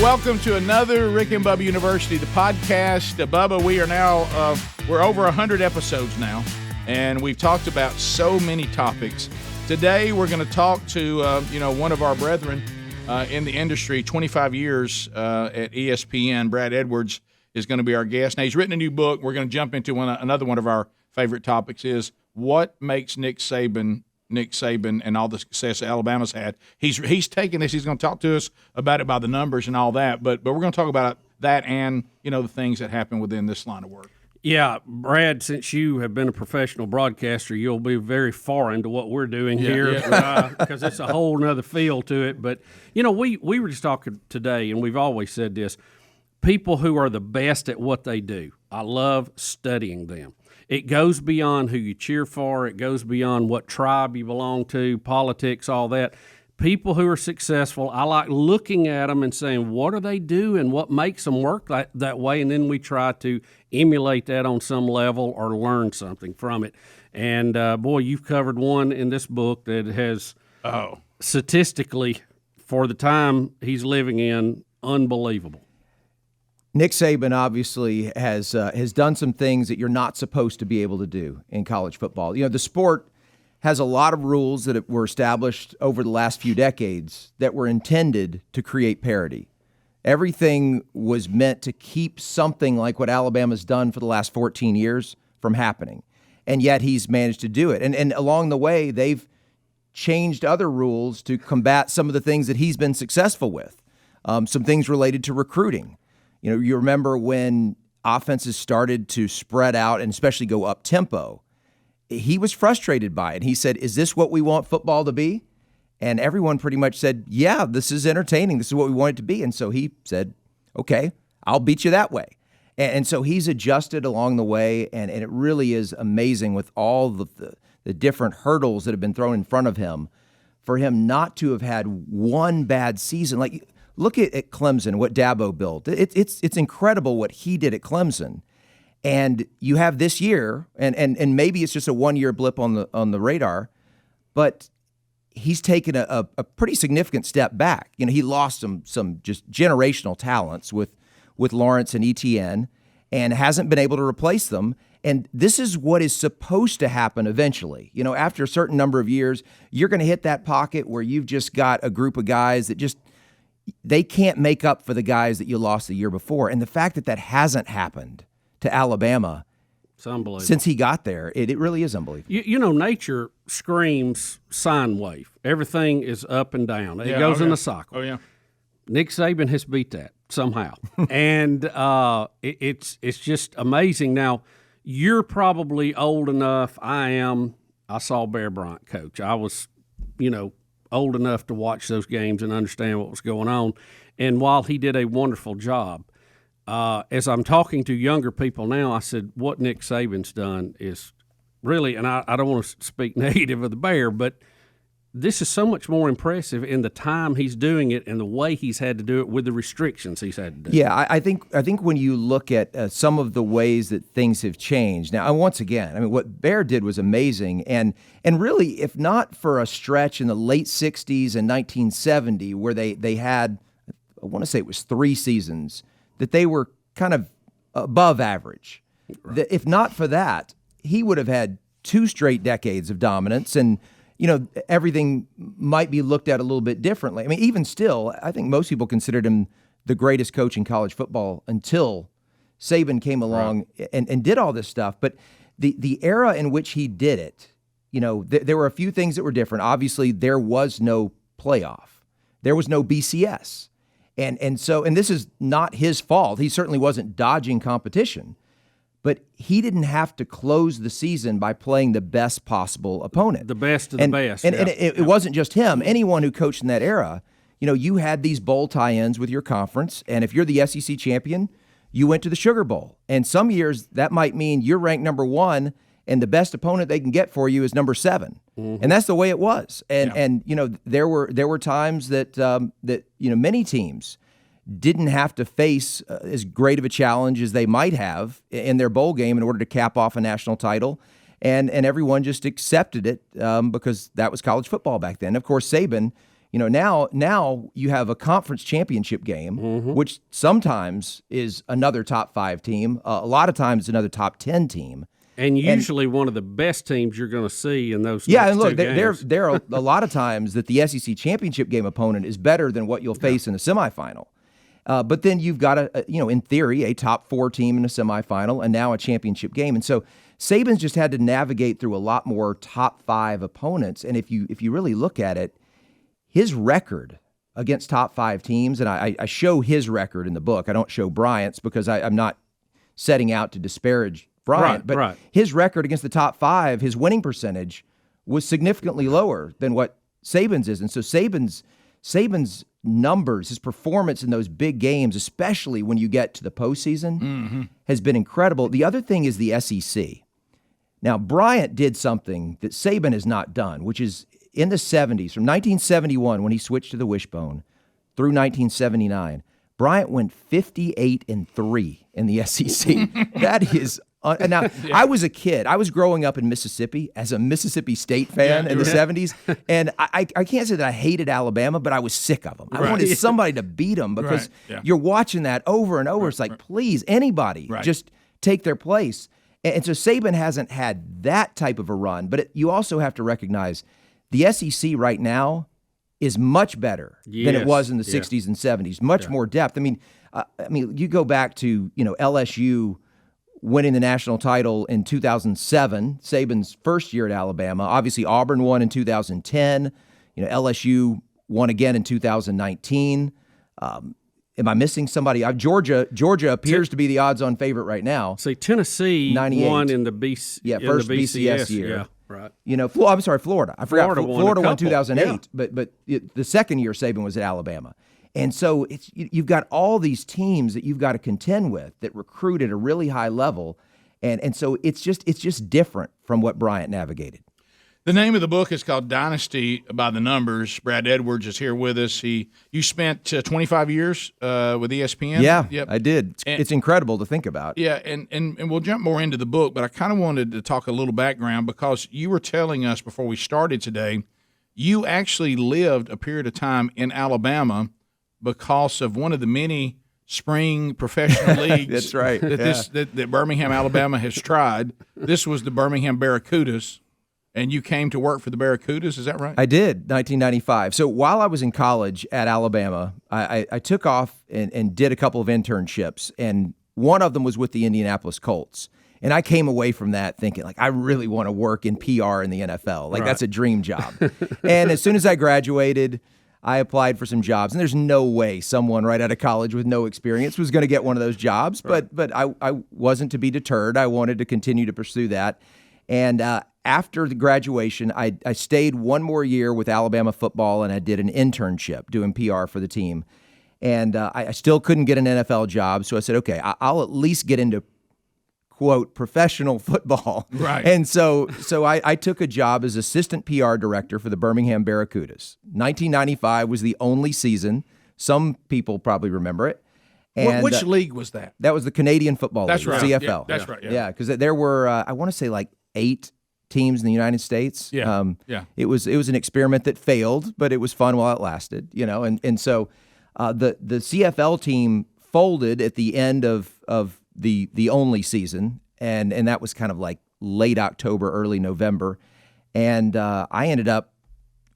Welcome to another Rick and Bubba University, the podcast. Bubba, we are now, we're over 100 episodes now, and we've talked about so many topics. Today, we're going to talk to, one of our brethren in the industry, 25 years at ESPN. Brad Edwards is going to be our guest. Now, he's written a new book. We're going to jump into another one of our favorite topics is what makes Nick Saban and all the success Alabama's had. He's taken this. He's going to talk to us about it by the numbers and all that. But we're going to talk about that and, the things that happen within this line of work. Yeah, Brad, since you have been a professional broadcaster, you'll be very foreign to what we're doing here because it's a whole nother feel to it. But, we were just talking today, and we've always said this, people who are the best at what they do, I love studying them. It goes beyond who you cheer for. It goes beyond what tribe you belong to, politics, all that. People who are successful, I like looking at them and saying, what do they do and what makes them work that way? And then we try to emulate that on some level or learn something from it. And, boy, you've covered one in this book that has statistically, for the time he's living in, unbelievable. Nick Saban obviously has done some things that you're not supposed to be able to do in college football. The sport has a lot of rules that were established over the last few decades that were intended to create parity. Everything was meant to keep something like what Alabama's done for the last 14 years from happening. And yet he's managed to do it. And along the way, they've changed other rules to combat some of the things that he's been successful with, some things related to recruiting. You remember when offenses started to spread out and especially go up tempo, he was frustrated by it. He said, is this what we want football to be? And everyone pretty much said, yeah, this is entertaining. This is what we want it to be. And so he said, okay, I'll beat you that way. And so he's adjusted along the way, and it really is amazing with all the different hurdles that have been thrown in front of him for him not to have had one bad season. Like, look at Clemson, what Dabo built. It's incredible what he did at Clemson. And you have this year, and maybe it's just a one-year blip on the radar, but he's taken a pretty significant step back. He lost some just generational talents with Lawrence and Etienne and hasn't been able to replace them. And this is what is supposed to happen eventually. After a certain number of years, you're going to hit that pocket where you've just got a group of guys that just they can't make up for the guys that you lost the year before. And the fact that hasn't happened to Alabama since he got there, it really is unbelievable. Nature screams sine wave. Everything is up and down. It goes in a cycle. Oh, yeah. Nick Saban has beat that somehow. And it's just amazing. Now, you're probably old enough. I saw Bear Bryant coach. I was, old enough to watch those games and understand what was going on. And while he did a wonderful job, as I'm talking to younger people now, I said, what Nick Saban's done is really, and I don't want to speak negative of the Bear, but this is so much more impressive in the time he's doing it and the way he's had to do it with the restrictions he's had to do. Yeah, I think when you look at some of the ways that things have changed. Now, once again, what Bear did was amazing. And really, if not for a stretch in the late 60s and 1970 where they had, I want to say it was 3 seasons, that they were kind of above average. Right. If not for that, he would have had 2 straight decades of dominance and everything might be looked at a little bit differently. Even still, I think most people considered him the greatest coach in college football until Saban came along and did all this stuff. But the era in which he did it, there were a few things that were different. Obviously, there was no playoff. There was no BCS. And this is not his fault. He certainly wasn't dodging competition. But he didn't have to close the season by playing the best possible opponent. The best of the best. And it wasn't just him. Anyone who coached in that era, you had these bowl tie-ins with your conference, and if you're the SEC champion, you went to the Sugar Bowl. And some years, that might mean you're ranked number 1, and the best opponent they can get for you is number 7. Mm-hmm. And that's the way it was. And there were times that many teams didn't have to face as great of a challenge as they might have in their bowl game in order to cap off a national title. And everyone just accepted it because that was college football back then. Of course, Saban, Now you have a conference championship game, which sometimes is another top 5 team. A lot of times, another top 10 team. And usually one of the best teams you're going to see in those and look, two games. there are a lot of times that the SEC championship game opponent is better than what you'll face in a semifinal. But then you've got in theory, a top 4 team in a semifinal, and now a championship game. And so Saban's just had to navigate through a lot more top 5 opponents. And if you really look at it, his record against top 5 teams, and I show his record in the book. I don't show Bryant's because I'm not setting out to disparage Bryant. But his record against the top 5, his winning percentage was significantly lower than what Saban's is. And so Saban's numbers, his performance in those big games, especially when you get to the postseason, has been incredible. The other thing is the SEC. Now, Bryant did something that Saban has not done, which is in the 70s, from 1971 when he switched to the wishbone through 1979, Bryant went 58-3 in the SEC. That is now. I was a kid. I was growing up in Mississippi as a Mississippi State fan in the 70s, and I can't say that I hated Alabama, but I was sick of them. I wanted somebody to beat them because you're watching that over and over. It's like, please, anybody, just take their place. And so Saban hasn't had that type of a run, but you also have to recognize the SEC right now is much better than it was in the 60s and 70s, much more depth. I mean, you go back to, LSU winning the national title in 2007, Saban's first year at Alabama. Obviously, Auburn won in 2010. LSU won again in 2019. Am I missing somebody? Georgia appears to be the odds-on favorite right now. See, Tennessee 98. Won in the first BCS year. Yeah. Right. I'm sorry, Florida. I forgot. Florida won 2008, yeah. but the second year Saban was at Alabama. And so you've got all these teams that you've got to contend with that recruit at a really high level. And so it's just different from what Bryant navigated. The name of the book is called Dynasty by the Numbers. Brad Edwards is here with us. You spent 25 years with ESPN? Yeah, yep. I did. It's incredible to think about. Yeah, and we'll jump more into the book, but I kind of wanted to talk a little background because you were telling us before we started today, you actually lived a period of time in Alabama because of one of the many spring professional leagues. That's right. That Birmingham, Alabama has tried. This was the Birmingham Barracudas. And you came to work for the Barracudas, is that right? I did, 1995. So while I was in college at Alabama, I took off and did a couple of internships, and one of them was with the Indianapolis Colts. And I came away from that thinking, I really want to work in PR in the NFL. That's a dream job. And as soon as I graduated, I applied for some jobs. And there's no way someone right out of college with no experience was going to get one of those jobs. Right. But I wasn't to be deterred. I wanted to continue to pursue that. And after the graduation, I stayed one more year with Alabama football, and I did an internship doing PR for the team. And I still couldn't get an NFL job, so I said, okay, I'll at least get into, quote, professional football. Right. And so I took a job as assistant PR director for the Birmingham Barracudas. 1995 was the only season. Some people probably remember it. And which league was that? That was the Canadian Football League, right. CFL. Yeah, that's right. Yeah, because there were, I want to say 8 teams in the United States. Yeah. It was an experiment that failed, but it was fun while it lasted, and so the CFL team folded at the end of the only season, and that was kind of like late October, early November, and I ended up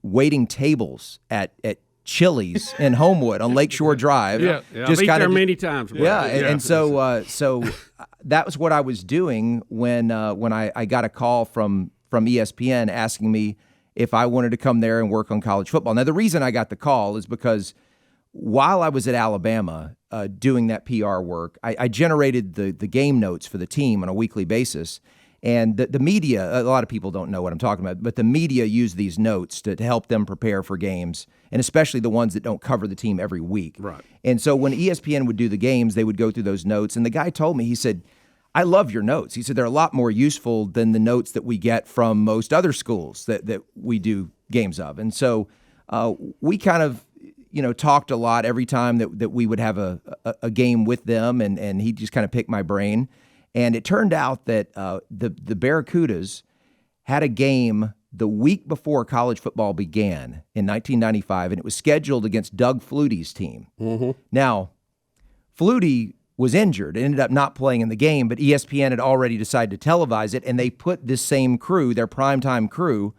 waiting tables at Chili's in Homewood on Lakeshore Drive. Yeah. Just I've been there many times. Yeah, and so that was what I was doing when I got a call from ESPN asking me if I wanted to come there and work on college football. Now, the reason I got the call is because while I was at Alabama doing that PR work, I generated the game notes for the team on a weekly basis. And the media, a lot of people don't know what I'm talking about, but the media use these notes to help them prepare for games, and especially the ones that don't cover the team every week. Right. And so when ESPN would do the games, they would go through those notes. And the guy told me, he said, I love your notes. He said, they're a lot more useful than the notes that we get from most other schools that we do games of. And so we kind of, talked a lot every time that we would have a game with them, and he just kind of picked my brain. And it turned out that the Barracudas had a game the week before college football began in 1995, and it was scheduled against Doug Flutie's team. Mm-hmm. Now, Flutie was injured and ended up not playing in the game, but ESPN had already decided to televise it, and they put this same crew, their primetime crew,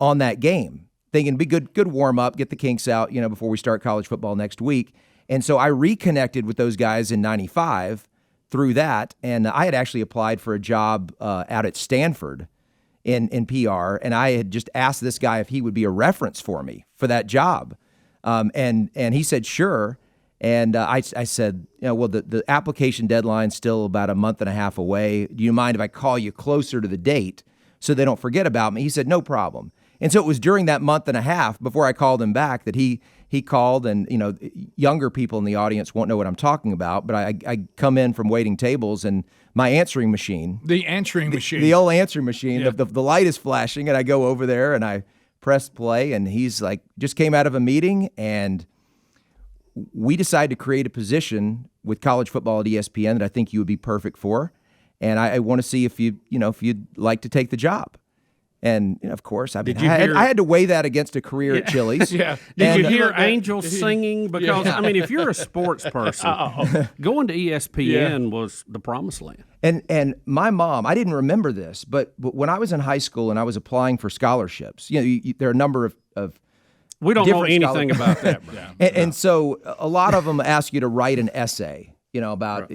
on that game, thinking it'd be good warm-up, get the kinks out, before we start college football next week. And so I reconnected with those guys in 95 through that, and I had actually applied for a job out at Stanford in PR, and I had just asked this guy if he would be a reference for me for that job. And he said, sure. And I said, well, the application deadline's still about a month and a half away. Do you mind if I call you closer to the date so they don't forget about me? He said, no problem. And so it was during that month and a half before I called him back that he called, and younger people in the audience won't know what I'm talking about, but I come in from waiting tables, and my answering machine, the old answering machine, yeah. the light is flashing, and I go over there and I press play, and he's like, just came out of a meeting, and we decided to create a position with college football at ESPN that I think you would be perfect for, and I want to see if you'd like to take the job. And of course, I had to weigh that against a career at Chili's. Yeah. Did you hear angels singing? Because if you're a sports person, going to ESPN was the promised land. And my mom, I didn't remember this, but when I was in high school and I was applying for scholarships, there are a number of we don't know anything about that. And so a lot of them ask you to write an essay, about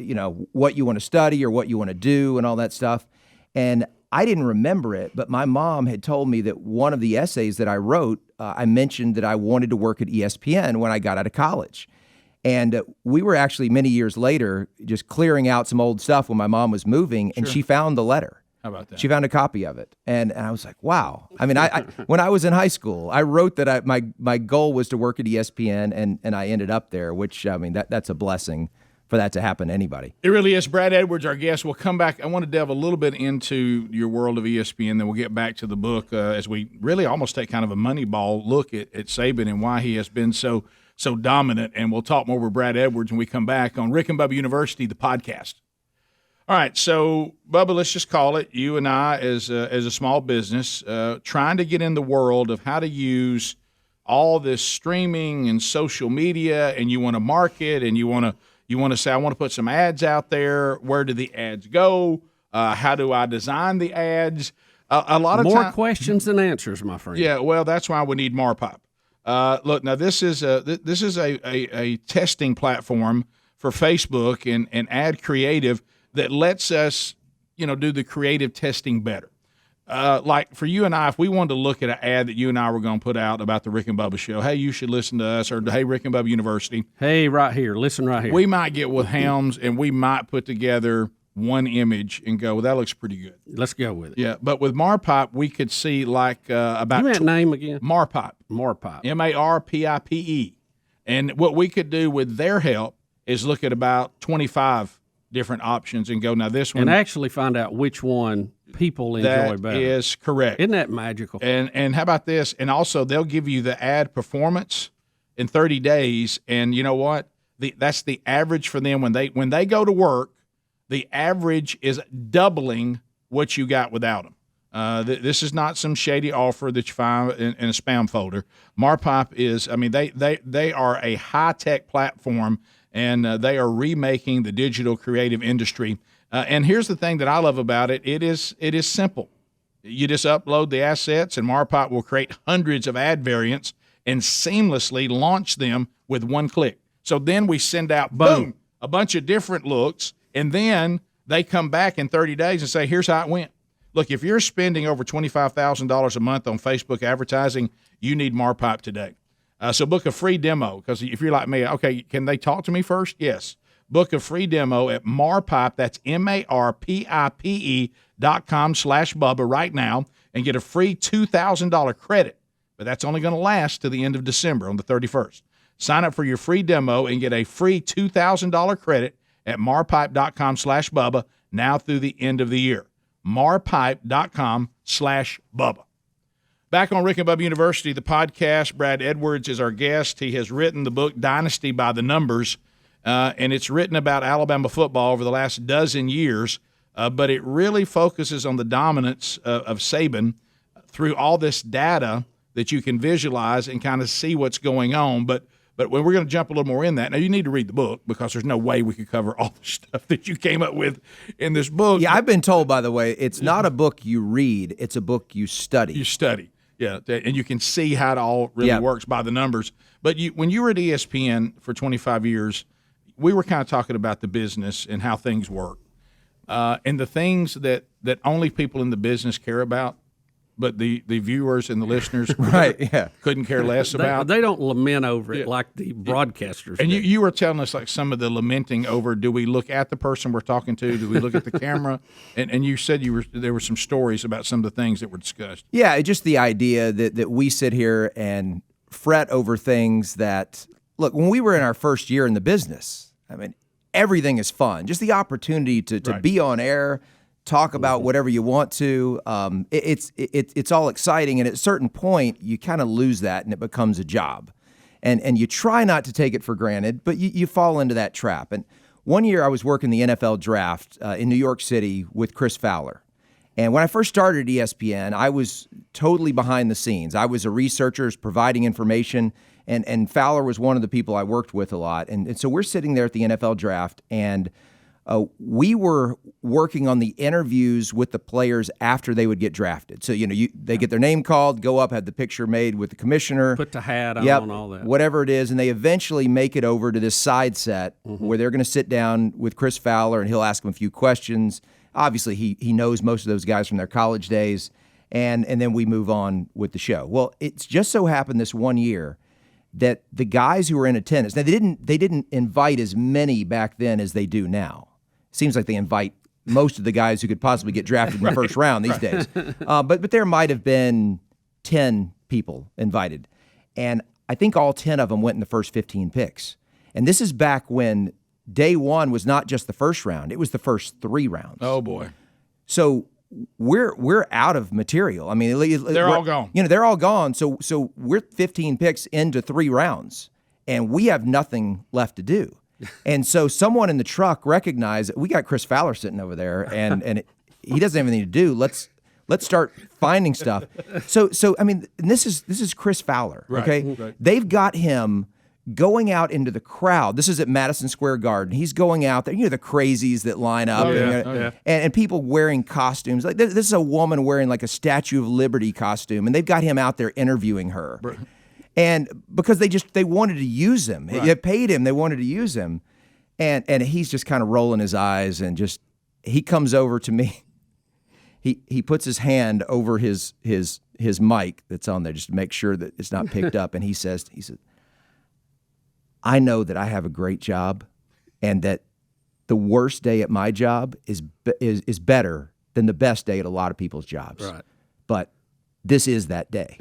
what you want to study or what you want to do and all that stuff. And I didn't remember it, but my mom had told me that one of the essays that I wrote, I mentioned that I wanted to work at ESPN when I got out of college. And we were actually many years later just clearing out some old stuff when my mom was moving, and she found the letter. How about that? She found a copy of it. And I was like, wow. I mean, I when I was in high school, I wrote that my goal was to work at ESPN, and I ended up there, which, that's a blessing for that to happen to anybody. It really is. Brad Edwards, our guest. We'll come back. I want to delve a little bit into your world of ESPN, then we'll get back to the book as we really almost take kind of a Moneyball look at Saban and why he has been so dominant. And we'll talk more with Brad Edwards when we come back on Rick and Bubba University, the podcast. All right, so, Bubba, let's just call it, you and I as a small business, trying to get in the world of how to use all this streaming and social media, and you want to market, and you want to say, I want to put some ads out there. Where do the ads go? How do I design the ads? A lot of more questions than answers, my friend. Yeah, well, that's why we need Marpipe. Look, now this is a testing platform for Facebook and ad creative that lets us, do the creative testing better. Like for you and I, if we wanted to look at an ad that you and I were going to put out about the Rick and Bubba show, hey, you should listen to us, or hey, Rick and Bubba University. Hey, right here, listen right here. We might get with Helms and we might put together one image and go, well, that looks pretty good. Let's go with it. Yeah, but with Marpipe, we could see like about. Give me that name again. Marpipe. Marpipe. Marpipe. And what we could do with their help is look at about 25 different options and go, now this one. And actually find out which one people enjoy better. That is correct. Isn't that magical? And how about this? And also they'll give you the ad performance in 30 days. And you know what? That's the average for them when they go to work. The average is doubling what you got without them. This is not some shady offer that you find in a spam folder. Marpipe is, they are a high-tech platform, and they are remaking the digital creative industry. And here's the thing that I love about it. It is simple. You just upload the assets, and Marpipe will create hundreds of ad variants and seamlessly launch them with one click. So then we send out, boom, a bunch of different looks, and then they come back in 30 days and say, here's how it went. Look, if you're spending over $25,000 a month on Facebook advertising, you need Marpipe today. So book a free demo, because if you're like me, okay, can they talk to me first? Yes. Book a free demo at Marpipe, that's MARPIPE.com/Bubba right now, and get a free $2,000 credit. But that's only going to last to the end of December on the 31st. Sign up for your free demo and get a free $2,000 credit at marpipe.com/Bubba now through the end of the year. Marpipe.com/Bubba. Back on Rick and Bubba University, the podcast, Brad Edwards is our guest. He has written the book Dynasty by the Numbers, and it's written about Alabama football over the last dozen years, but it really focuses on the dominance of Saban through all this data that you can visualize and kind of see what's going on. But we're going to jump a little more in that. Now, you need to read the book because there's no way we could cover all the stuff that you came up with in this book. Yeah, I've been told, by the way, it's not a book you read, it's a book you study. You study, yeah, and you can see how it all really works by the numbers. But when you were at ESPN for 25 years, we were kind of talking about the business and how things work. And the things that only people in the business care about, but the viewers and the listeners couldn't care less about. They don't lament over it like the broadcasters and do. You were telling us like some of the lamenting over, do we look at the person we're talking to? Do we look at the camera? And you said there were some stories about some of the things that were discussed. Yeah, just the idea that we sit here and fret over things that, look, when we were in our first year in the business, I mean, everything is fun. Just the opportunity to be on air, talk about whatever you want to. It's all exciting, and at a certain point, you kind of lose that, and it becomes a job. And you try not to take it for granted, but you fall into that trap. And one year, I was working the NFL draft in New York City with Chris Fowler. And when I first started at ESPN, I was totally behind the scenes. I was a researcher providing information, and Fowler was one of the people I worked with a lot. And so we're sitting there at the NFL draft, and we were working on the interviews with the players after they would get drafted. So, they get their name called, go up, have the picture made with the commissioner. Put the hat on, all that. Whatever it is, and they eventually make it over to this side set where they're going to sit down with Chris Fowler, and he'll ask him a few questions. Obviously, he knows most of those guys from their college days, and then we move on with the show. Well, it's just so happened this one year that the guys who were in attendance, now they didn't invite as many back then as they do now. Seems like they invite most of the guys who could possibly get drafted in the first round these days. But there might have been 10 people invited. And I think all 10 of them went in the first 15 picks. And this is back when day one was not just the first round. It was the first 3 rounds. Oh, boy. So we're out of material. I mean, they're all gone. They're all gone. So we're 15 picks into 3 rounds, and we have nothing left to do. And so someone in the truck recognized that we got Chris Fowler sitting over there, and he doesn't have anything to do. Let's start finding stuff. So I mean, and this is Chris Fowler. Okay, right. They've got him going out into the crowd. This is at Madison Square Garden. He's going out there. The crazies that line up, and people wearing costumes. Like this is a woman wearing like a Statue of Liberty costume, and they've got him out there interviewing her. Right. And because they wanted to use him. Right. They paid him, they wanted to use him. And he's just kind of rolling his eyes, and he comes over to me. He puts his hand over his mic that's on there just to make sure that it's not picked up, and he said, I know that I have a great job, and that the worst day at my job is better than the best day at a lot of people's jobs. Right. But this is that day.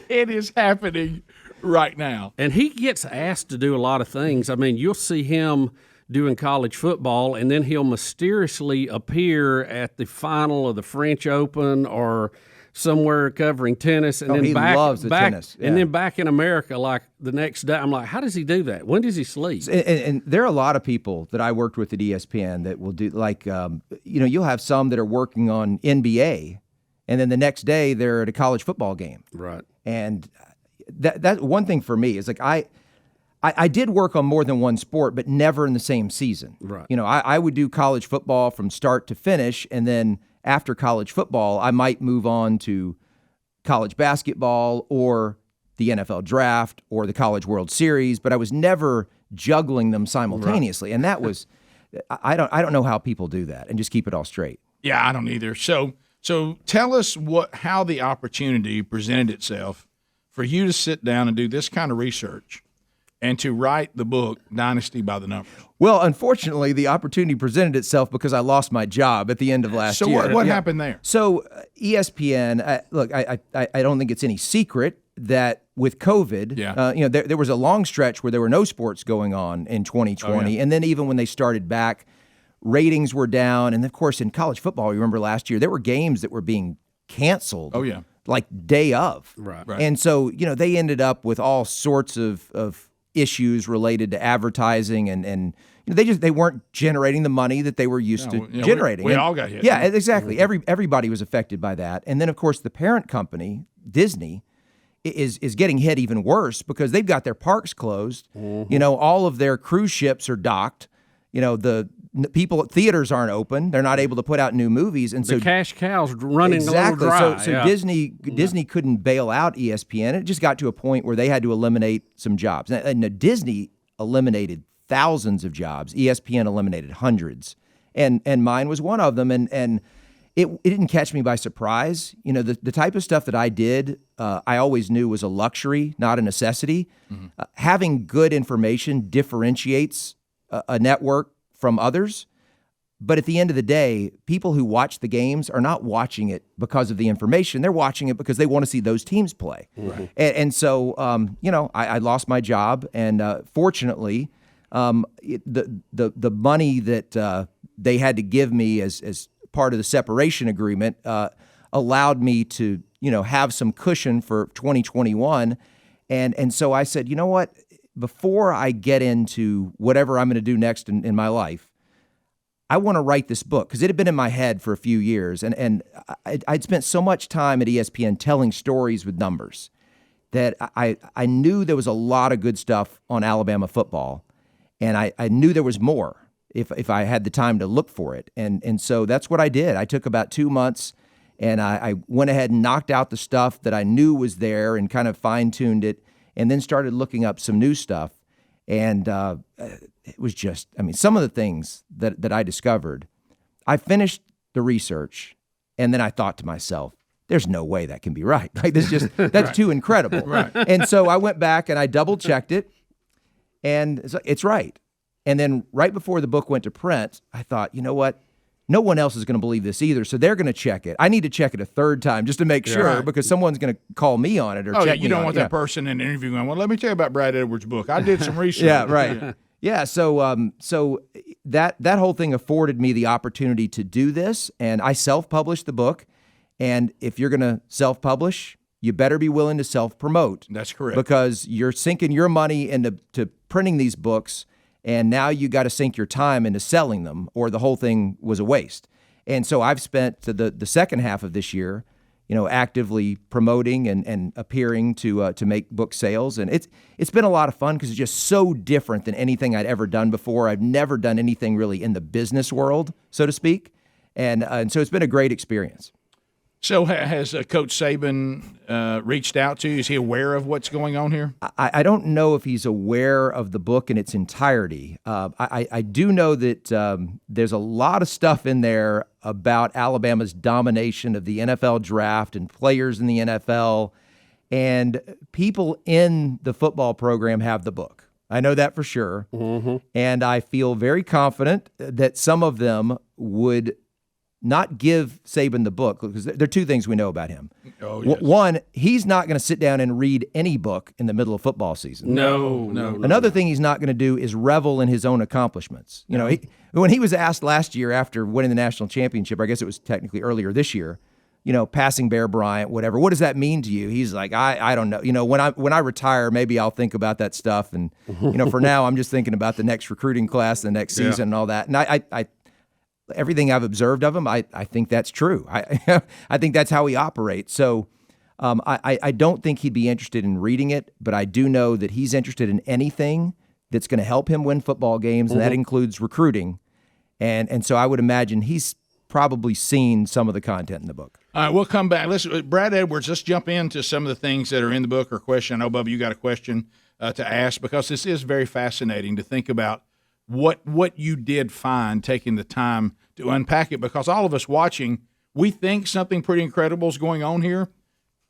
It is happening right now. And he gets asked to do a lot of things. I mean, you'll see him doing college football, and then he'll mysteriously appear at the final of the French Open or somewhere covering tennis, and then he loves the tennis. And then back in America, like the next day. I'm like, how does he do that? When does he sleep? And there are a lot of people that I worked with at ESPN that will do, like, you'll have some that are working on NBA, and then the next day they're at a college football game. Right. And that one thing for me is like I did work on more than one sport, but never in the same season. Right. I would do college football from start to finish, and then after college football, I might move on to college basketball or the NFL draft or the College World Series, but I was never juggling them simultaneously. Right. And that was, I don't know how people do that and just keep it all straight. Yeah, I don't either. So tell us how the opportunity presented itself for you to sit down and do this kind of research and to write the book, Dynasty by the Numbers. Well, unfortunately, the opportunity presented itself because I lost my job at the end of last year. So what happened there? So ESPN, look, I don't think it's any secret that with COVID, there was a long stretch where there were no sports going on in 2020. And then even when they started back, ratings were down. And, of course, in college football, you remember last year, there were games that were being canceled. Like day of. Right. And so, they ended up with all sorts of issues related to advertising and they weren't generating the money that they were used to generating. We all got hit. Yeah, exactly. Everybody was affected by that. And then, of course, the parent company, Disney, is getting hit even worse because they've got their parks closed. All of their cruise ships are docked. The people at theaters aren't open. They're not able to put out new movies. And so the cash cow's running exactly. a little dry. So Disney couldn't bail out ESPN. It just got to a point where they had to eliminate some jobs. And Disney eliminated thousands of jobs. ESPN eliminated hundreds, and mine was one of them. And it didn't catch me by surprise. The type of stuff that I did, I always knew was a luxury, not a necessity. Having good information differentiates a network from others. But at the end of the day, people who watch the games are not watching it because of the information. They're watching it because they want to see those teams play. Right. And so, I lost my job, and fortunately, the money that they had to give me as part of the separation agreement allowed me to have some cushion for 2021, and so I said, you know what, before I get into whatever I'm going to do next in my life, I want to write this book because it had been in my head for a few years, and I'd spent so much time at ESPN telling stories with numbers that I knew there was a lot of good stuff on Alabama football. And I knew there was more if I had the time to look for it. And so that's what I did. I took about 2 months, and I went ahead and knocked out the stuff that I knew was there and kind of fine-tuned it, and then started looking up some new stuff. And it was just, some of the things that I discovered, I finished the research, and then I thought to myself, there's no way that can be right. Like, that's Right. too incredible. Right. And so I went back and I double-checked it, and it's right. And then right before the book went to print, I thought, you know what? No one else is going to believe this either, so they're going to check it. I need to check it a third time just to make sure, right. because someone's going to call me on it or check you me don't on want it. that person in an interview going, well, let me tell you about Brad Edwards' book. I did some research. Yeah, right. Yeah, so that whole thing afforded me the opportunity to do this, and I self-published the book. And if you're going to self-publish, you better be willing to self-promote. That's correct. Because you're sinking your money into printing these books, and now you got to sink your time into selling them, or the whole thing was a waste. And so I've spent the second half of this year, actively promoting and appearing to make book sales, and it's been a lot of fun because it's just so different than anything I'd ever done before. I've never done anything really in the business world, so to speak, and so it's been a great experience. So has Coach Saban reached out to you? Is he aware of what's going on here? I don't know if he's aware of the book in its entirety. I do know that there's a lot of stuff in there about Alabama's domination of the NFL draft and players in the NFL, and people in the football program have the book. I know that for sure, and I feel very confident that some of them would not give Saban the book, because there are two things we know about him. Oh, yes. One, he's not going to sit down and read any book in the middle of football season. No. Another thing he's not going to do is revel in his own accomplishments. When he was asked last year after winning the national championship, I guess it was technically earlier this year, passing Bear Bryant, whatever. What does that mean to you? He's like, I don't know. When I retire, maybe I'll think about that stuff. And for now, I'm just thinking about the next recruiting class, the next season, and all that. And I everything I've observed of him, I think that's true. I think that's how he operates. So I don't think he'd be interested in reading it, but I do know that he's interested in anything that's going to help him win football games, and that includes recruiting. And so I would imagine he's probably seen some of the content in the book. All right, we'll come back. Brad Edwards, let's jump into some of the things that are in the book or question. I know, Bubba, you got a question to ask, because this is very fascinating to think about what you did find, taking the time to unpack it, because all of us watching, we think something pretty incredible is going on here,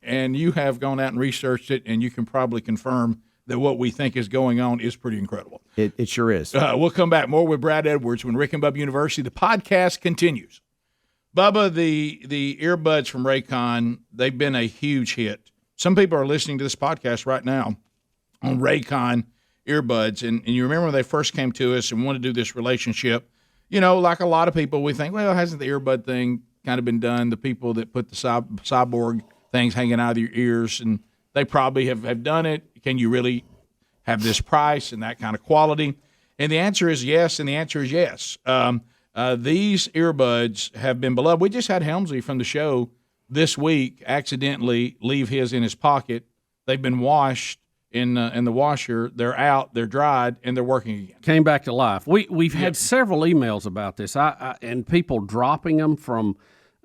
and you have gone out and researched it, and you can probably confirm that what we think is going on is pretty incredible. It sure is. We'll come back more with Brad Edwards when Rick and Bubba University, the podcast, continues. Bubba, the earbuds from Raycon, they've been a huge hit. Some people are listening to this podcast right now on Raycon earbuds, and you remember when they first came to us and wanted to do this relationship, like a lot of people, we think, well, hasn't the earbud thing kind of been done? The people that put the cyborg things hanging out of your ears, and they probably have done it. Can you really have this price and that kind of quality? And the answer is yes, and the answer is yes. These earbuds have been beloved. We just had Helmsley from the show this week accidentally leave his in his pocket. They've been washed in the washer. They're out, they're dried, and they're working again. Came back to life. We've had several emails about this, and people dropping them from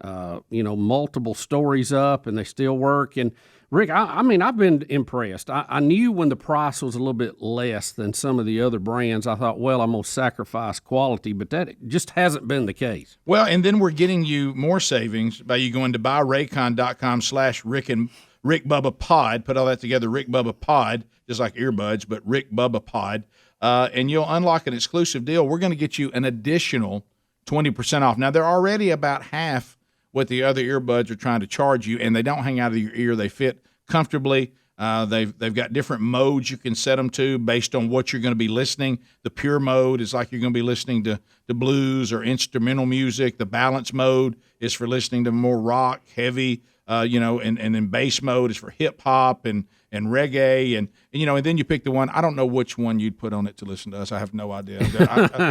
multiple stories up, and they still work. And Rick, I mean, I've been impressed. I knew when the price was a little bit less than some of the other brands, I thought, well, I'm going to sacrifice quality, but that just hasn't been the case. Well, and then we're getting you more savings by you going to buyraycon.com/Rick Bubba Pod. Put all that together, Rick Bubba Pod, just like earbuds, but Rick Bubba Pod. And you'll unlock an exclusive deal. We're going to get you an additional 20% off. Now, they're already about half what the other earbuds are trying to charge you, and they don't hang out of your ear. They fit comfortably. They've got different modes you can set them to based on what you're going to be listening. The pure mode is like you're going to be listening to blues or instrumental music. The balance mode is for listening to more rock, heavy, and then bass mode is for hip hop and reggae, and then you pick the one. I don't know which one you'd put on it to listen to us. I have no idea.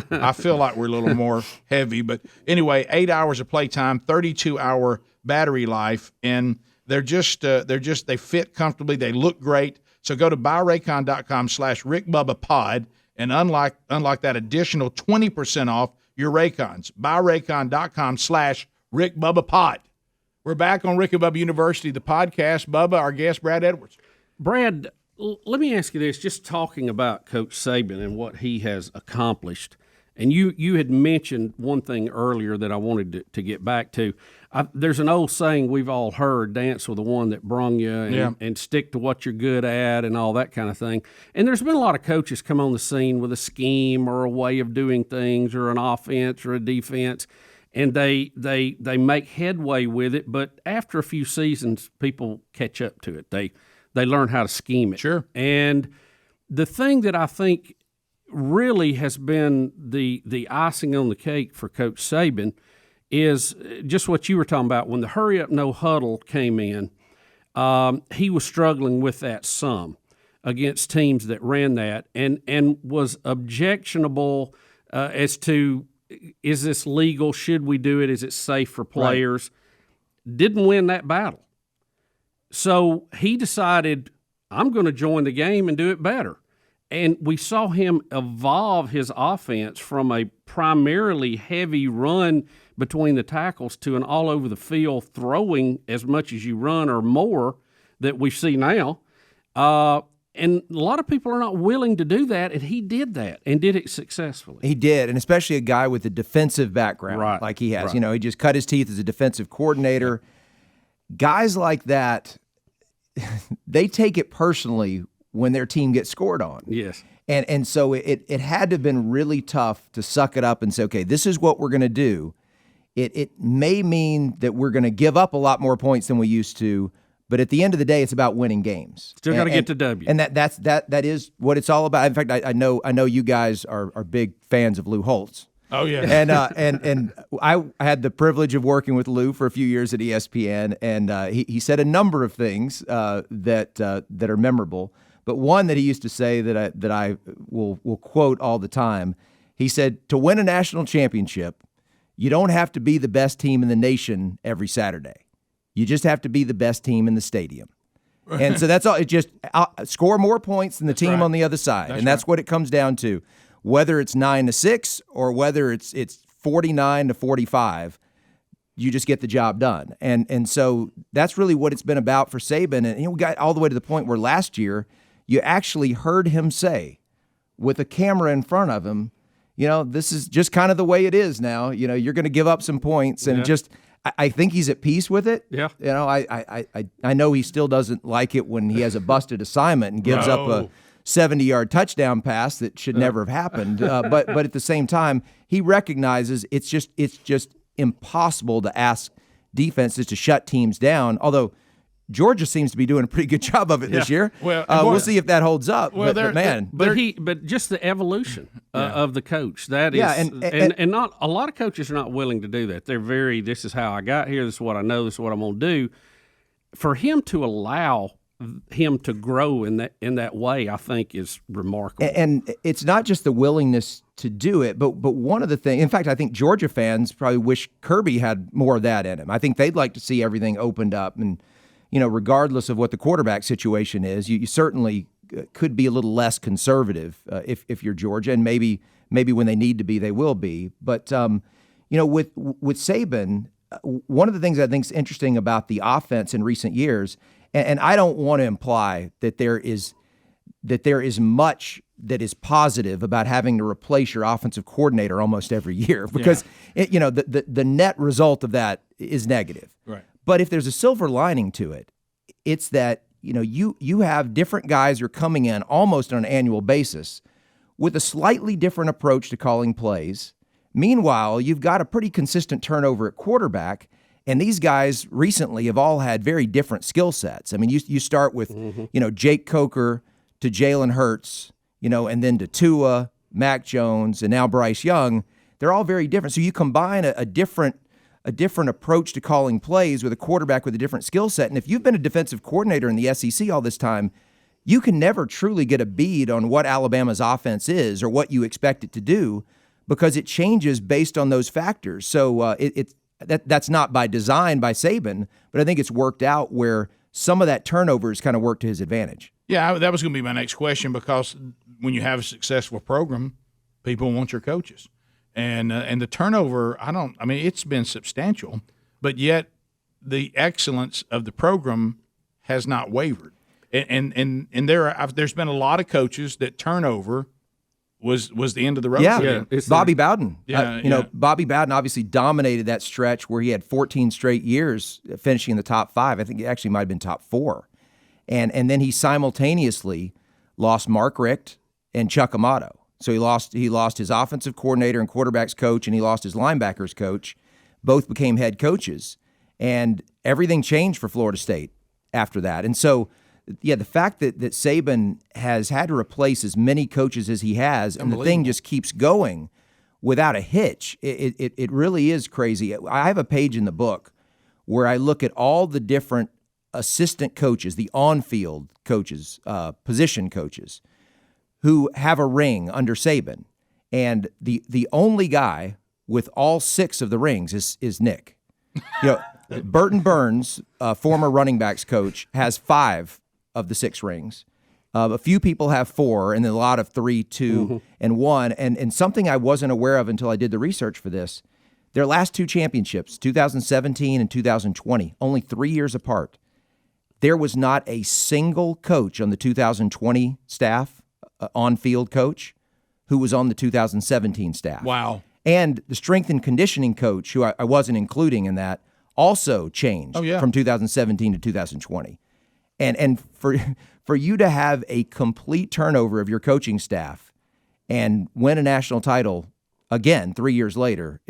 I feel like we're a little more heavy, but anyway, 8 hours of playtime, 32-hour battery life, and they fit comfortably. They look great. So go to buyraycon.com/Rick Bubba Pod and unlock that additional 20% off your Raycons. Buyraycon.com/Rick Bubba Pod. We're back on Rick Bubba University, the podcast. Bubba, our guest, Brad Edwards. Brad, let me ask you this, just talking about Coach Saban and what he has accomplished. And you had mentioned one thing earlier that I wanted to get back to. There's an old saying we've all heard, dance with the one that brung you and stick to what you're good at and all that kind of thing. And there's been a lot of coaches come on the scene with a scheme or a way of doing things or an offense or a defense, and they make headway with it. But after a few seasons, people catch up to it. They learn how to scheme it. Sure. And the thing that I think really has been the icing on the cake for Coach Saban is just what you were talking about. When the hurry up, no huddle came in, he was struggling with that some against teams that ran that and was objectionable as to, is this legal? Should we do it? Is it safe for players? Right. Didn't win that battle. So he decided, I'm going to join the game and do it better. And we saw him evolve his offense from a primarily heavy run between the tackles to an all-over-the-field throwing as much as you run or more that we see now. And a lot of people are not willing to do that, and he did that and did it successfully. He did, and especially a guy with a defensive background like he has. Right. He just cut his teeth as a defensive coordinator. Guys like that, they take it personally when their team gets scored on. Yes. And so it had to have been really tough to suck it up and say, okay, this is what we're going to do. It may mean that we're going to give up a lot more points than we used to, but at the end of the day, it's about winning games. Still got to get to W. And that is what it's all about. In fact, I know you guys are big fans of Lou Holtz. Oh yeah. And I had the privilege of working with Lou for a few years at ESPN, and he said a number of things that are memorable. But one that he used to say that I will quote all the time, he said, to win a national championship, you don't have to be the best team in the nation every Saturday. You just have to be the best team in the stadium. And so that's all. It just score more points than the team on the other side. That's what it comes down to. Whether it's 9-6 or whether it's 49-45, you just get the job done. And so that's really what it's been about for Saban. And we got all the way to the point where last year you actually heard him say, with a camera in front of him, this is just kind of the way it is now. You're going to give up some points, and I think he's at peace with it. Yeah. I know he still doesn't like it when he has a busted assignment and gives up a 70-yard touchdown pass that should never have happened. But at the same time, he recognizes it's just impossible to ask defenses to shut teams down. Although Georgia seems to be doing a pretty good job of it this year. Well, we'll see if that holds up. Well, but just the evolution of the coach, that is, and not a lot of coaches are not willing to do that. They're this is how I got here. This is what I know. This is what I'm going to do. For him to allow him to grow in that way, I think, is remarkable. And it's not just the willingness to do it, but one of the things, in fact, I think Georgia fans probably wish Kirby had more of that in him. I think they'd like to see everything opened up, and regardless of what the quarterback situation is, you certainly could be a little less conservative if you're Georgia, and maybe when they need to be, they will be. But with Saban, one of the things I think is interesting about the offense in recent years. And I don't want to imply that there is much that is positive about having to replace your offensive coordinator almost every year, because the net result of that is negative. Right. But if there's a silver lining to it, it's that you have different guys who are coming in almost on an annual basis with a slightly different approach to calling plays. Meanwhile, you've got a pretty consistent turnover at quarterback. And these guys recently have all had very different skill sets. I mean, you start with, Jake Coker to Jalen Hurts, and then to Tua, Mac Jones, and now Bryce Young. They're all very different. So you combine a different approach to calling plays with a quarterback with a different skill set. And if you've been a defensive coordinator in the SEC all this time, you can never truly get a bead on what Alabama's offense is or what you expect it to do, because it changes based on those factors. So That's not by design by Saban, but I think it's worked out where some of that turnover has kind of worked to his advantage. Yeah, that was going to be my next question, because when you have a successful program, people want your coaches. And the turnover, it's been substantial, but yet the excellence of the program has not wavered. And there's been a lot of coaches that turnover was the end of the road. Yeah, Bobby Bowden. Yeah, Bobby Bowden obviously dominated that stretch where he had 14 straight years finishing in the top 5. I think it actually might have been top 4. And then he simultaneously lost Mark Richt and Chuck Amato. So he lost his offensive coordinator and quarterbacks coach, and he lost his linebackers coach. Both became head coaches, and everything changed for Florida State after that. And so, yeah, the fact that Saban has had to replace as many coaches as he has, and the thing just keeps going without a hitch, it really is crazy. I have a page in the book where I look at all the different assistant coaches, the on-field coaches, position coaches, who have a ring under Saban. And the only guy with all 6 of the rings is Nick. Burton Burns, former running backs coach, has 5 of the 6 rings. A few people have 4, and then a lot of 3, 2, and 1. And something I wasn't aware of until I did the research for this, their last 2 championships, 2017 and 2020, only 3 years apart, there was not a single coach on the 2020 staff, on-field coach, who was on the 2017 staff. Wow. And the strength and conditioning coach, who I wasn't including in that, also changed from 2017 to 2020. And for you to have a complete turnover of your coaching staff and win a national title again 3 years later,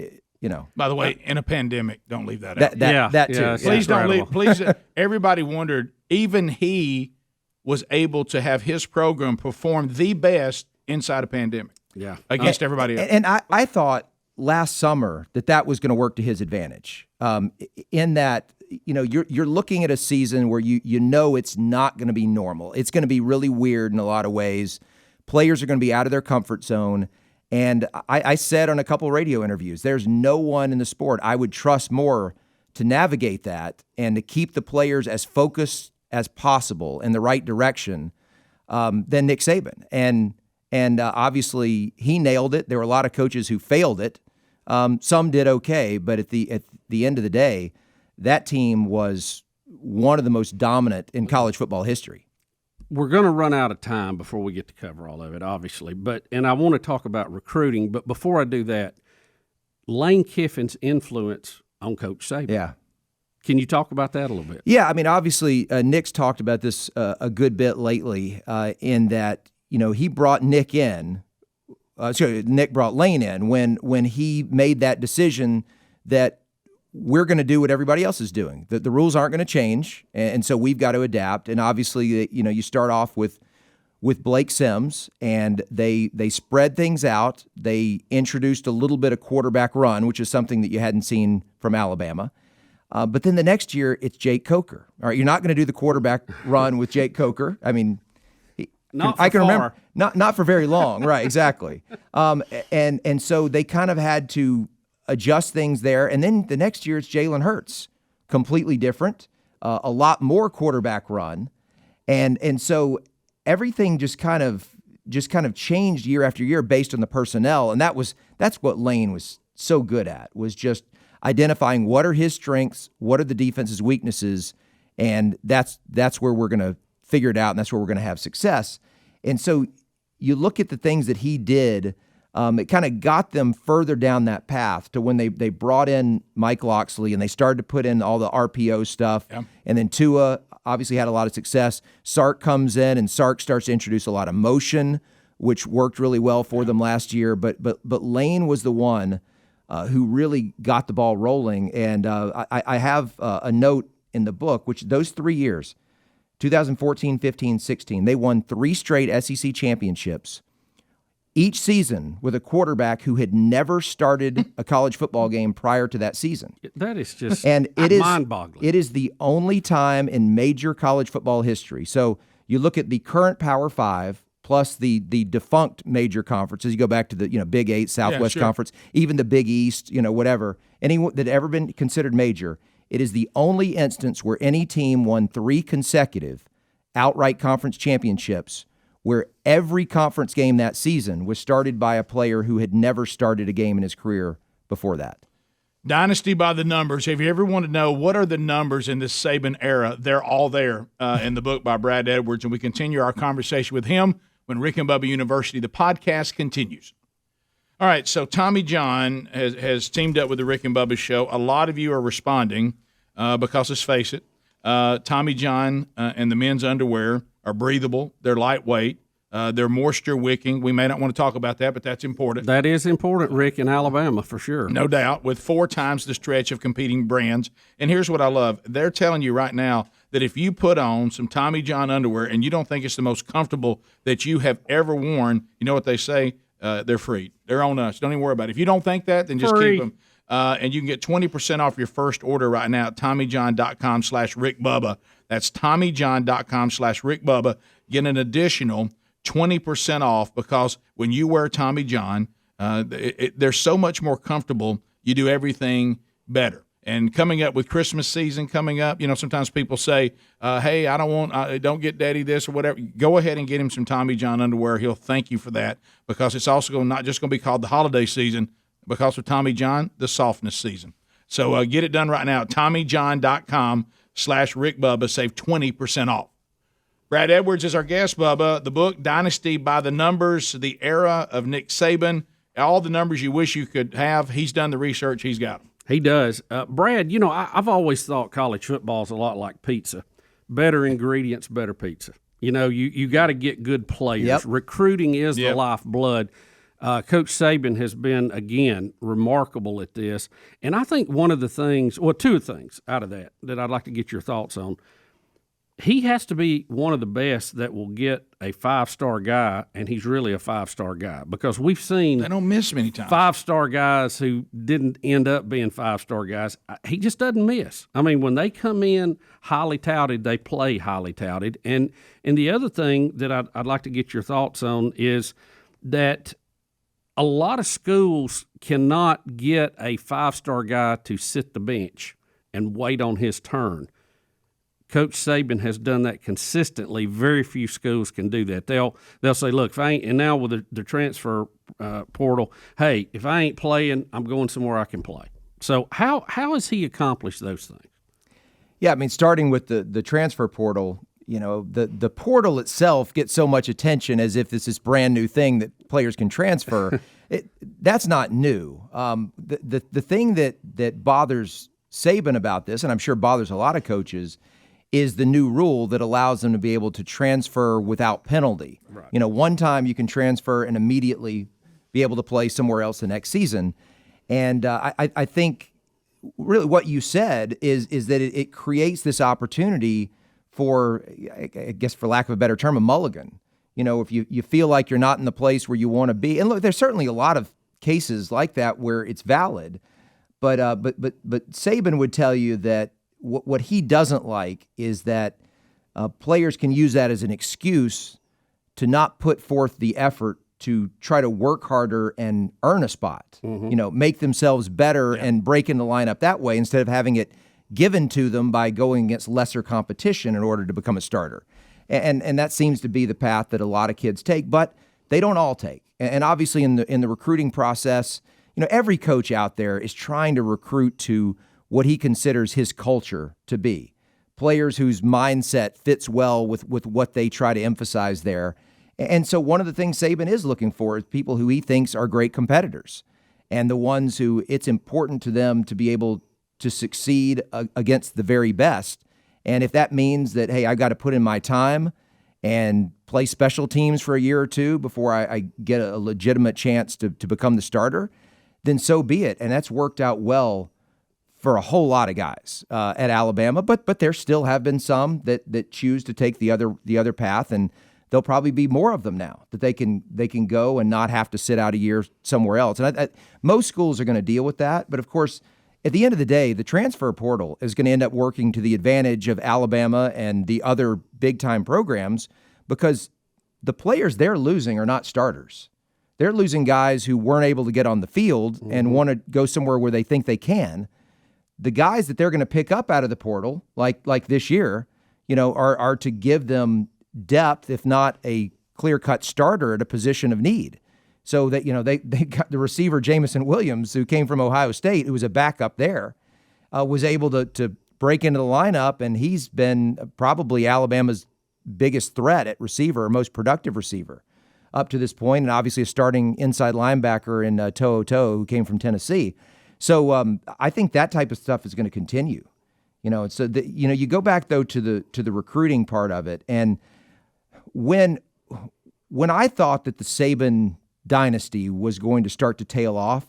By the way, in a pandemic, don't leave that out. That too. Yeah, Please don't leave. Please, everybody wondered. Even he was able to have his program perform the best inside a pandemic. Yeah, against everybody else. And I thought last summer that was going to work to his advantage. In that, you're looking at a season where you know it's not going to be normal. It's going to be really weird in a lot of ways. Players are going to be out of their comfort zone. And I said on a couple radio interviews, there's no one in the sport I would trust more to navigate that and to keep the players as focused as possible in the right direction than Nick Saban. And obviously he nailed it. There were a lot of coaches who failed it. Some did okay, but at the end of the day, that team was one of the most dominant in college football history. We're going to run out of time before we get to cover all of it, obviously. And I want to talk about recruiting. But before I do that, Lane Kiffin's influence on Coach Saban. Yeah. Can you talk about that a little bit? Yeah, I mean, obviously, Nick's talked about this a good bit lately in that, he brought Nick in. Nick brought Lane in when he made that decision that we're going to do what everybody else is doing. The rules aren't going to change, and so we've got to adapt. And obviously, you start off with Blake Sims, and they spread things out. They introduced a little bit of quarterback run, which is something that you hadn't seen from Alabama. But then the next year, it's Jake Coker. All right, you're not going to do the quarterback run with Jake Coker. I mean, I can remember not for very long, right? Exactly. And so they kind of had to adjust things there. And then the next year, it's Jalen Hurts, completely different, a lot more quarterback run, and so everything just kind of changed year after year based on the personnel. And that's what Lane was so good at, was just identifying what are his strengths, what are the defense's weaknesses, and that's where we're going to figure it out, and that's where we're going to have success. And so you look at the things that he did, it kind of got them further down that path to when they brought in Mike Loxley and they started to put in all the RPO stuff. Yeah. And then Tua obviously had a lot of success. Sark comes in, and Sark starts to introduce a lot of motion, which worked really well for them last year. But Lane was the one who really got the ball rolling. And I have a note in the book, which those 3 years, 2014, 15, 16, they won 3 straight SEC championships, each season with a quarterback who had never started a college football game prior to that season. That is just mind-boggling. It is the only time in major college football history. So you look at the current Power 5 plus the defunct major conferences. You go back to the Big 8, Southwest Conference, even the Big East, whatever. Anyone that ever been considered major. It is the only instance where any team won 3 consecutive outright conference championships, where every conference game that season was started by a player who had never started a game in his career before that. Dynasty by the numbers. If you ever want to know what are the numbers in this Saban era, they're all there in the book by Brad Edwards, and we continue our conversation with him when Rick and Bubba University, the podcast, continues. All right, so Tommy John has teamed up with the Rick and Bubba Show. A lot of you are responding because, let's face it, Tommy John and the men's underwear are breathable. They're lightweight. They're moisture-wicking. We may not want to talk about that, but that's important. That is important, Rick, in Alabama, for sure. No doubt, with 4 times the stretch of competing brands. And here's what I love. They're telling you right now that if you put on some Tommy John underwear and you don't think it's the most comfortable that you have ever worn, you know what they say? They're free. They're on us. Don't even worry about it. If you don't think that, then just keep them. And you can get 20% off your first order right now at TommyJohn.com/RickBubba. That's TommyJohn.com/RickBubba. Get an additional 20% off because when you wear Tommy John, they're so much more comfortable. You do everything better. And coming up with Christmas season coming up, sometimes people say, hey, don't get daddy this or whatever. Go ahead and get him some Tommy John underwear. He'll thank you for that because it's also not just going to be called the holiday season, because with Tommy John, the softness season. So get it done right now at TommyJohn.com/RickBubba. Save 20% off. Brad Edwards is our guest, Bubba. The book, Dynasty by the Numbers, the era of Nick Saban, all the numbers you wish you could have. He's done the research. He's got them. He does. Brad, I've always thought college football is a lot like pizza. Better ingredients, better pizza. You got to get good players. Yep. Recruiting is the lifeblood. Coach Saban has been, again, remarkable at this. And I think one of the things, well, 2 things out of that I'd like to get your thoughts on. He has to be one of the best that will get a 5-star guy, and he's really a 5-star guy because we've seen they don't miss many times 5-star guys who didn't end up being 5-star guys. He just doesn't miss. I mean, when they come in highly touted, they play highly touted. And the other thing that I'd like to get your thoughts on is that a lot of schools cannot get a 5-star guy to sit the bench and wait on his turn. Coach Saban has done that consistently. Very few schools can do that. They'll say, look, if I ain't, and now with the transfer portal, hey, if I ain't playing, I'm going somewhere I can play. So how has he accomplished those things? Yeah, I mean, starting with the transfer portal, the portal itself gets so much attention as if this is brand new thing that players can transfer. That's not new. The thing that bothers Saban about this, and I'm sure bothers a lot of coaches, is the new rule that allows them to be able to transfer without penalty. Right. One time you can transfer and immediately be able to play somewhere else the next season. And I think really what you said is that it creates this opportunity for, I guess for lack of a better term, a mulligan. If you feel like you're not in the place where you want to be. And look, there's certainly a lot of cases like that where it's valid. But Saban would tell you that what he doesn't like is that players can use that as an excuse to not put forth the effort to try to work harder and earn a spot, make themselves better and break in the lineup that way instead of having it given to them by going against lesser competition in order to become a starter. And that seems to be the path that a lot of kids take, but they don't all take. And obviously in the recruiting process, every coach out there is trying to recruit to what he considers his culture to be. Players whose mindset fits well with what they try to emphasize there. And so one of the things Saban is looking for is people who he thinks are great competitors and the ones who it's important to them to be able to succeed against the very best. And if that means that, hey, I've got to put in my time and play special teams for a year or two before I get a legitimate chance to become the starter, then so be it. And that's worked out well for a whole lot of guys at Alabama. But there still have been some that choose to take the other path, and there'll probably be more of them now that they can go and not have to sit out a year somewhere else. And most schools are going to deal with that. But of course, at the end of the day, the transfer portal is going to end up working to the advantage of Alabama and the other big-time programs because the players they're losing are not starters. They're losing guys who weren't able to get on the field and want to go somewhere where they think they can. The guys that they're going to pick up out of the portal, like this year, are to give them depth, if not a clear-cut starter at a position of need. So that, they got the receiver, Jamison Williams, who came from Ohio State, who was a backup there, was able to break into the lineup, and he's been probably Alabama's biggest threat at receiver, most productive receiver up to this point, and obviously a starting inside linebacker in To'o, who came from Tennessee. So I think that type of stuff is going to continue. So you go back though to the recruiting part of it, and when I thought that the Saban dynasty was going to start to tail off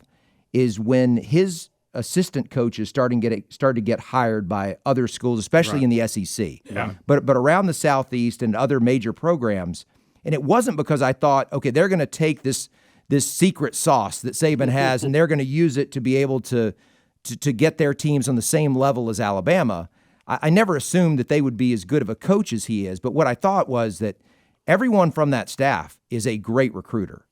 is when his assistant coaches started to get hired by other schools, especially in the SEC. Yeah. But around the Southeast and other major programs. And it wasn't because I thought, okay, they're going to take this secret sauce that Saban has and they're going to use it to be able to get their teams on the same level as Alabama. I never assumed that they would be as good of a coach as he is. But what I thought was that everyone from that staff is a great recruiter.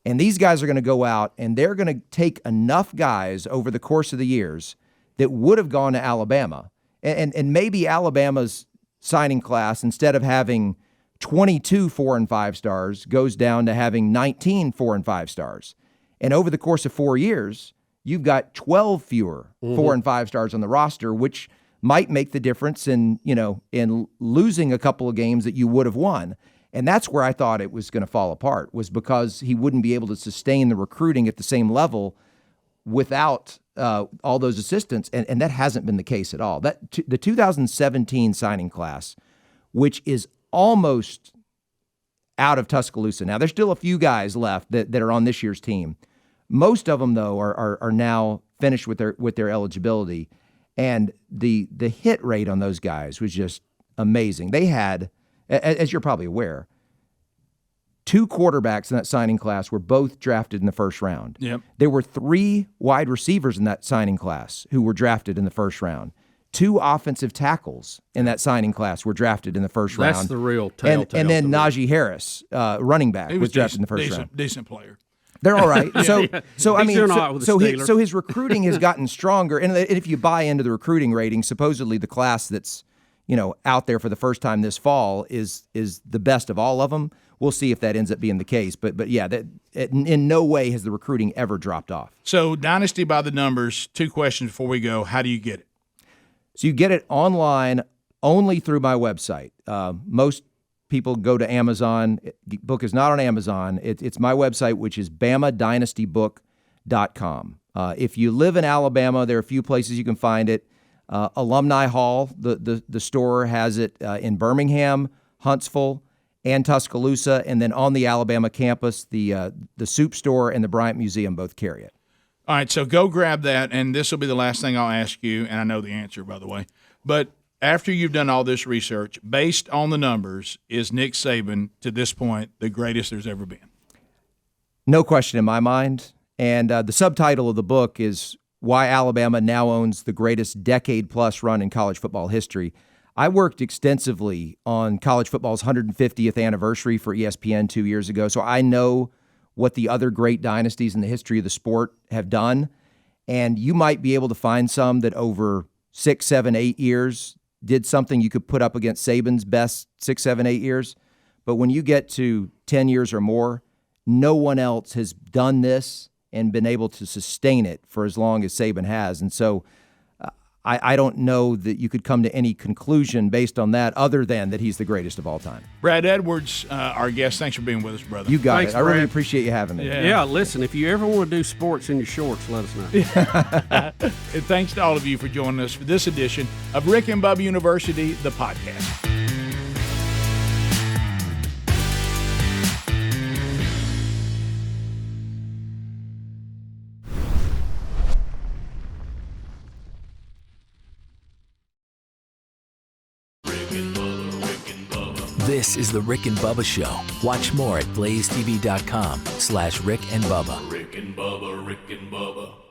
And these guys are going to go out and they're going to take enough guys over the course of the years that would have gone to Alabama. And maybe Alabama's signing class, instead of having 22 4 and 5 stars, goes down to having 19 4 and 5 stars. And over the course of 4 years, you've got 12 fewer 4 and 5 stars on the roster, which might make the difference in losing a couple of games that you would have won. And that's where I thought it was going to fall apart, was because he wouldn't be able to sustain the recruiting at the same level without all those assistants. And that hasn't been the case at all. The 2017 signing class, which is almost out of Tuscaloosa now. There's still a few guys left that are on this year's team. Most of them, though, are now finished with their eligibility. And the hit rate on those guys was just amazing. They had, as you're probably aware, 2 quarterbacks in that signing class were both drafted in the first round. Yep. There were 3 wide receivers in that signing class who were drafted in the first round. 2 offensive tackles in that signing class were drafted in the first round. That's the real telltale. And then Najee Harris, running back, was drafted in the first round. Decent player. They're all right. So I mean, so his recruiting has gotten stronger. And if you buy into the recruiting rating, supposedly the class that's out there for the first time this fall is the best of all of them. We'll see if that ends up being the case. But yeah, that in no way has the recruiting ever dropped off. So Dynasty by the numbers. 2 questions before we go. How do you get it? So you get it online only through my website. Most people go to Amazon. The book is not on Amazon. It's my website, which is BamaDynastyBook.com. If you live in Alabama, there are a few places you can find it. Alumni Hall, the store, has it in Birmingham, Huntsville, and Tuscaloosa. And then on the Alabama campus, the Soup Store and the Bryant Museum both carry it. All right, so go grab that, and this will be the last thing I'll ask you, and I know the answer, by the way. But after you've done all this research, based on the numbers, is Nick Saban, to this point, the greatest there's ever been? No question in my mind. And the subtitle of the book is why Alabama now owns the greatest decade-plus run in college football history. I worked extensively on college football's 150th anniversary for ESPN 2 years ago, so I know what the other great dynasties in the history of the sport have done. And you might be able to find some that over 6, 7, 8 years did something you could put up against Saban's best 6, 7, 8 years. But when you get to 10 years or more, no one else has done this and been able to sustain it for as long as Saban has. And so I don't know that you could come to any conclusion based on that other than that he's the greatest of all time. Brad Edwards, our guest, thanks for being with us, brother. You got Thanks, it. I really Brad. appreciate you having me. Yeah, listen, if you ever want to do sports in your shorts, let us know. And thanks to all of you for joining us for this edition of Rick and Bubba University, the podcast. This is the Rick and Bubba Show. Watch more at blazetv.com/Rick and Bubba. Rick and Bubba, Rick and Bubba.